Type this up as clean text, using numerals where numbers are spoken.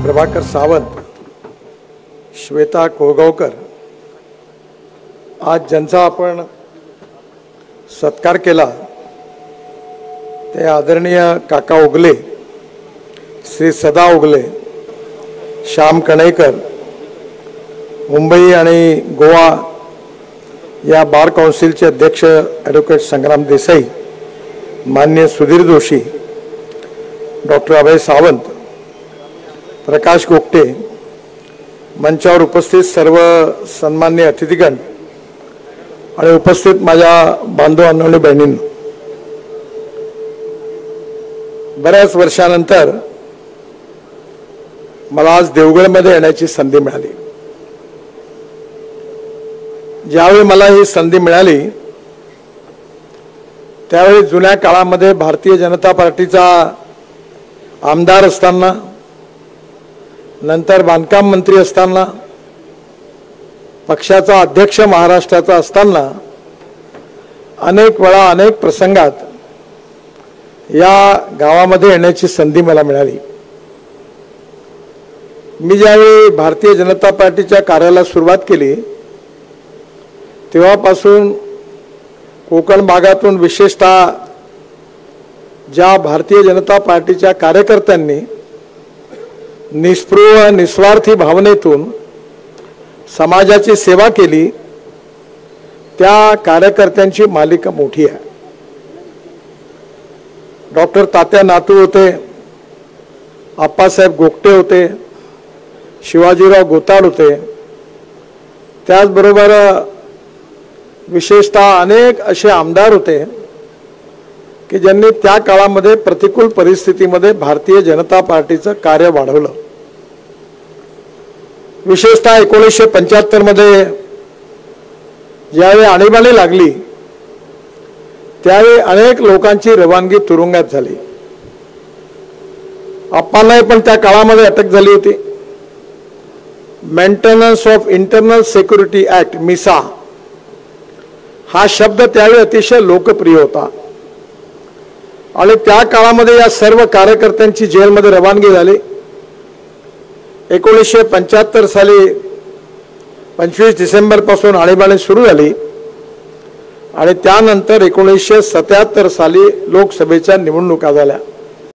प्रभाकर सावंत, श्वेता कोळगावकर, आज ज्यांचा आपण सत्कार केला ते आदरणीय काका ओगले, श्री सदा ओगले, श्याम कणेकर, मुंबई आणि गोवा या बार काउन्सिलचे अध्यक्ष ॲडव्होकेट संग्राम देसाई, माननीय सुधीर जोशी, डॉक्टर अभय सावंत, प्रकाश गोगटे, मंचावर उपस्थित सर्व सन्माननीय अतिथीगण आणि उपस्थित माझ्या बांधवांनो आणि बहिणींनो, बऱ्याच वर्षानंतर मला आज देवगडमध्ये येण्याची संधी मिळाली. ज्यावेळी मला ही संधी मिळाली त्यावेळी जुन्या काळामध्ये भारतीय जनता पार्टीचा आमदार असताना, नंतर बांधकाम मंत्री असताना, पक्षाचा अध्यक्ष महाराष्ट्राचा असताना अनेक वेळा अनेक प्रसंगात या गावामध्ये येण्याची संधी मला मिळाली. मी ज्यावेळी भारतीय जनता पार्टीच्या कार्याला सुरुवात केली तेव्हापासून कोकण भागातून विशेषतः ज्या भारतीय जनता पार्टीच्या कार्यकर्त्यांनी निस्पृह निस्वार्थी भावनेतून समाजाची सेवा केली त्या कार्यकर्त्यांची मालिका मोठी आहे. डॉक्टर तात्या नातू होते, आप्पासाहेब गोगटे होते, शिवाजीराव गोताड होते, त्याचबरोबर विशेषतः अनेक असे आमदार होते की ज्यांनी त्या काळामध्ये प्रतिकूल परिस्थितीमध्ये भारतीय जनता पार्टीचं कार्य वाढवलं. विशेषतः 1975 मध्ये ज्यावेळी आणीबाणी लागली त्यावेळी अनेक लोकांची रवानगी तुरुंगात झाली. आप्पांनाही पण त्या काळामध्ये अटक झाली होती. Maintenance of internal security act, मिसा, हा शब्द त्यावेळी अतिशय लोकप्रिय होता आणि त्या काळामध्ये या सर्व कार्यकर्त्यांची जेलमध्ये रवानगी झाली. 1975 साली 25 डिसेंबर पासून आणीबाणी सुरू झाली आणि त्यानंतर 1977 साली लोकसभेच्या निवडणुका झाल्या.